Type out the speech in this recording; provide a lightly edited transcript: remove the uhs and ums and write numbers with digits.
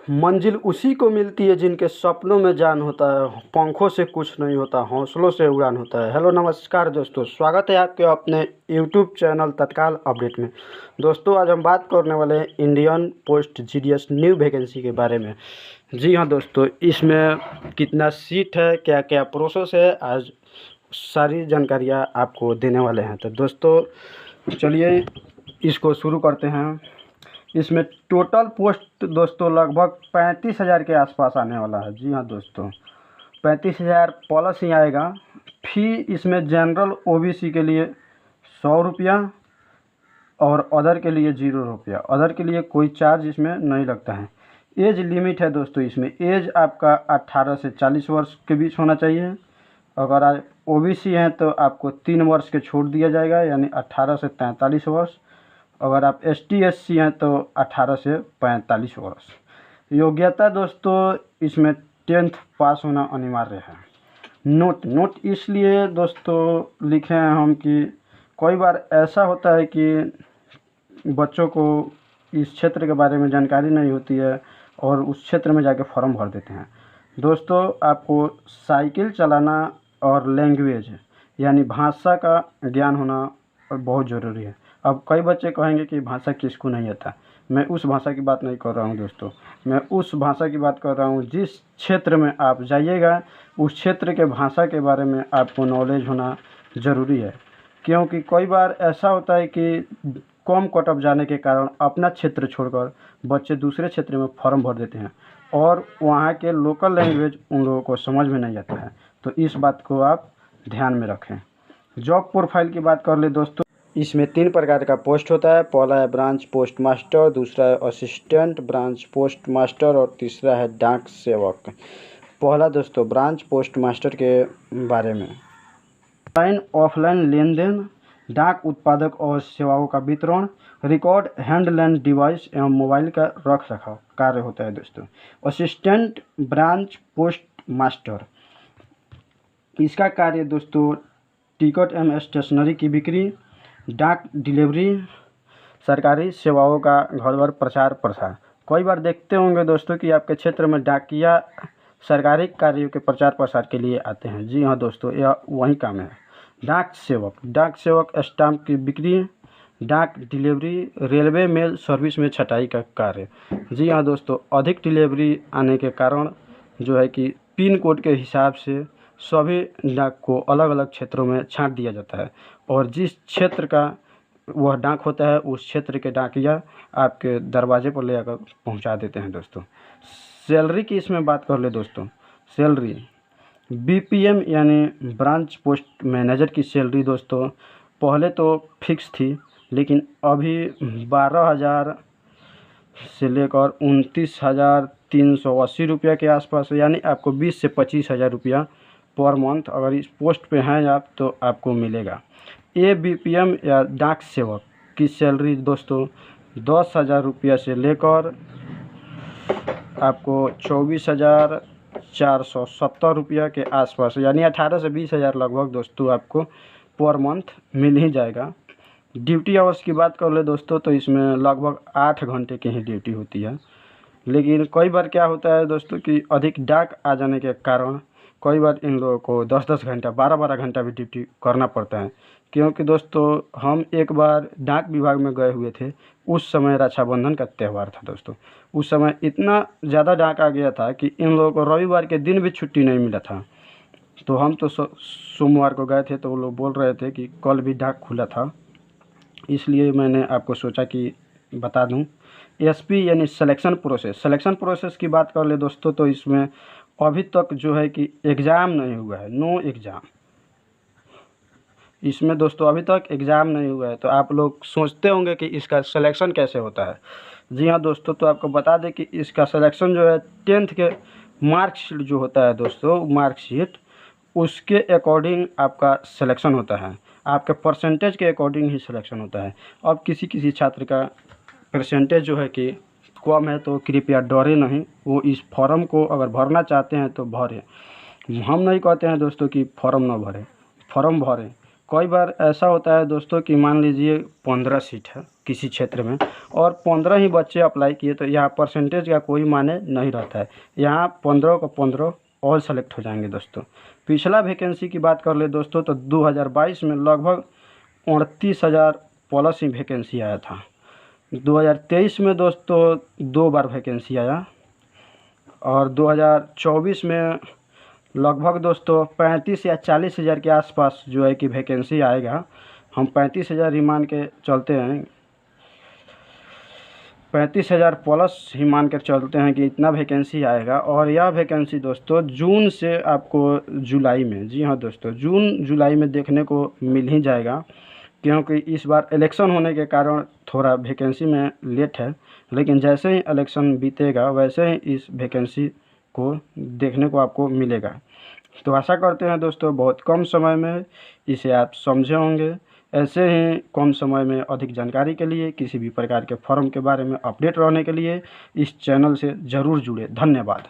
मंजिल उसी को मिलती है जिनके सपनों में जान होता है, पंखों से कुछ नहीं होता, हौसलों से उड़ान होता है। हेलो नमस्कार दोस्तों, स्वागत है आपके अपने यूट्यूब चैनल तत्काल अपडेट में। दोस्तों, आज हम बात करने वाले हैं Indian post GDS new vacancy के बारे में। जी हाँ दोस्तों, इसमें कितना सीट है, क्या क्या प्रोसेस है, आज सारी जानकारियाँ आपको देने वाले हैं। तो दोस्तों चलिए इसको शुरू करते हैं। इसमें टोटल पोस्ट दोस्तों लगभग 35,000 के आसपास आने वाला है। जी हाँ दोस्तों, 35,000 प्लस ही आएगा। फी इसमें जनरल ओबीसी के लिए 100 रुपया और अदर के लिए 0 रुपया। अदर के लिए कोई चार्ज इसमें नहीं लगता है। एज लिमिट है दोस्तों, इसमें एज आपका 18 से 40 वर्ष के बीच होना चाहिए। अगर आप ओबीसी हैं तो आपको 3 वर्ष के छूट दिया जाएगा, यानी 18 से 43 वर्ष। अगर आप एसटी एससी हैं तो 18 से 45 वर्ष। योग्यता दोस्तों इसमें 10th पास होना अनिवार्य है। नोट इसलिए दोस्तों लिखे हैं हम कि कई बार ऐसा होता है कि बच्चों को इस क्षेत्र के बारे में जानकारी नहीं होती है और उस क्षेत्र में जाके फॉर्म भर देते हैं। दोस्तों, आपको साइकिल चलाना और लैंग्वेज यानी भाषा का ज्ञान होना बहुत ज़रूरी है। अब कई बच्चे कहेंगे कि भाषा किसको नहीं आता। मैं उस भाषा की बात नहीं कर रहा हूँ दोस्तों, मैं उस भाषा की बात कर रहा हूँ जिस क्षेत्र में आप जाइएगा उस क्षेत्र के भाषा के बारे में आपको नॉलेज होना ज़रूरी है। क्योंकि कई बार ऐसा होता है कि कम कट ऑफ जाने के कारण अपना क्षेत्र छोड़कर बच्चे दूसरे क्षेत्र में फॉर्म भर देते हैं और वहाँ के लोकल लैंग्वेज उन लोगों को समझ में नहीं आता है। तो इस बात को आप ध्यान में रखें। जॉब प्रोफाइल की बात कर ले दोस्तों, इसमें 3 प्रकार का पोस्ट होता है। पहला है ब्रांच पोस्ट मास्टर, दूसरा है असिस्टेंट ब्रांच पोस्ट मास्टर और तीसरा है डाक सेवक। पहला दोस्तों ब्रांच पोस्ट मास्टर के बारे में। ऑनलाइन ऑफलाइन लेन देन, डाक उत्पादक और सेवाओं का वितरण, रिकॉर्ड हैंडलैंड डिवाइस एवं मोबाइल का रख रखाव कार्य होता है दोस्तों। असिस्टेंट ब्रांच पोस्ट मास्टर, इसका कार्य दोस्तों टिकट एवं स्टेशनरी की बिक्री, डाक डिलीवरी, सरकारी सेवाओं का घर घर प्रचार प्रसार। कई बार देखते होंगे दोस्तों कि आपके क्षेत्र में डाकिया सरकारी कार्यों के प्रचार प्रसार के लिए आते हैं। जी हाँ दोस्तों, यह वही काम है। डाक सेवक स्टाम्प की बिक्री, डाक डिलीवरी, रेलवे मेल सर्विस में छटाई का कार्य। जी हाँ दोस्तों, अधिक डिलीवरी आने के कारण जो है कि पिन कोड के हिसाब से सभी डाक को अलग अलग क्षेत्रों में छांट दिया जाता है और जिस क्षेत्र का वह डाक होता है उस क्षेत्र के डाकिया आपके दरवाजे पर ले आकर पहुँचा देते हैं दोस्तों। सैलरी की इसमें बात कर ले दोस्तों, सैलरी बीपीएम यानी ब्रांच पोस्ट मैनेजर की सैलरी दोस्तों पहले तो फिक्स थी, लेकिन अभी 12,000 से लेकर 29,380 रुपया के आसपास, यानी आपको 20 से 25,000 रुपया पर मंथ अगर इस पोस्ट पे हैं आप तो आपको मिलेगा। बीपीएम या डाक सेवक की सैलरी दोस्तों 10,000 रुपया से लेकर आपको 24,470 रुपया के आसपास, यानी 18 से 20,000 लगभग दोस्तों आपको पर मंथ मिल ही जाएगा। ड्यूटी आवर्स की बात कर ले दोस्तों तो इसमें लगभग 8 घंटे की ही ड्यूटी होती है। लेकिन कई बार क्या होता है दोस्तों कि अधिक डाक आ जाने के कारण कई बार इन लोगों को 10-10 घंटा 12-12 घंटा भी ड्यूटी करना पड़ता है। क्योंकि दोस्तों हम एक बार डाक विभाग में गए हुए थे, उस समय रक्षाबंधन का त्यौहार था दोस्तों। उस समय इतना ज़्यादा डाक आ गया था कि इन लोगों को रविवार के दिन भी छुट्टी नहीं मिला था। तो हम तो सोमवार को गए थे तो वो लोग बोल रहे थे कि कल भी डाक खुला था, इसलिए मैंने आपको सोचा कि बता दूं। एसपी यानी सिलेक्शन प्रोसेस की बात कर ले दोस्तों तो इसमें अभी तक जो है कि एग्ज़ाम नहीं हुआ है, नो एग्ज़ाम। इसमें दोस्तों अभी तक एग्ज़ाम नहीं हुआ है। तो आप लोग सोचते होंगे कि इसका सिलेक्शन कैसे होता है। जी हाँ दोस्तों, तो आपको बता दें कि इसका सिलेक्शन जो है 10th के मार्कशीट जो होता है दोस्तों, मार्कशीट उसके अकॉर्डिंग आपका सिलेक्शन होता है। आपके परसेंटेज के अकॉर्डिंग ही सिलेक्शन होता है। अब किसी छात्र का परसेंटेज जो है कि कम है तो कृपया डरे नहीं, वो इस फॉर्म को अगर भरना चाहते हैं तो भरें। हम नहीं कहते हैं दोस्तों कि फॉर्म ना भरें, फॉर्म भरें। कई बार ऐसा होता है दोस्तों कि मान लीजिए 15 सीट है किसी क्षेत्र में और 15 ही बच्चे अप्लाई किए, तो यहाँ परसेंटेज का कोई माने नहीं रहता है। यहाँ 15 का 15 ऑल सेलेक्ट हो जाएंगे दोस्तों। पिछला वैकेंसी की बात कर ले दोस्तों तो 2022 में लगभग 29,000 प्लस ही वैकेंसी आया था। 2023 में दोस्तों 2 बार वैकेंसी आया और 2024 में लगभग दोस्तों 35 या 40 हज़ार के आसपास जो है कि वैकेंसी आएगा। हम 35,000 ही मान के चलते हैं, 35,000 प्लस ही मान कर चलते हैं कि इतना वैकेंसी आएगा। और यह वैकेंसी दोस्तों जून से आपको जुलाई में, जी हाँ दोस्तों, जून जुलाई में देखने को मिल ही जाएगा, क्योंकि इस बार इलेक्शन होने के कारण थोड़ा वैकेंसी में लेट है। लेकिन जैसे ही इलेक्शन बीतेगा वैसे ही इस वैकेंसी को देखने को आपको मिलेगा। तो आशा करते हैं दोस्तों बहुत कम समय में इसे आप समझे होंगे। ऐसे ही कम समय में अधिक जानकारी के लिए, किसी भी प्रकार के फॉर्म के बारे में अपडेट रहने के लिए इस चैनल से ज़रूर जुड़े। धन्यवाद।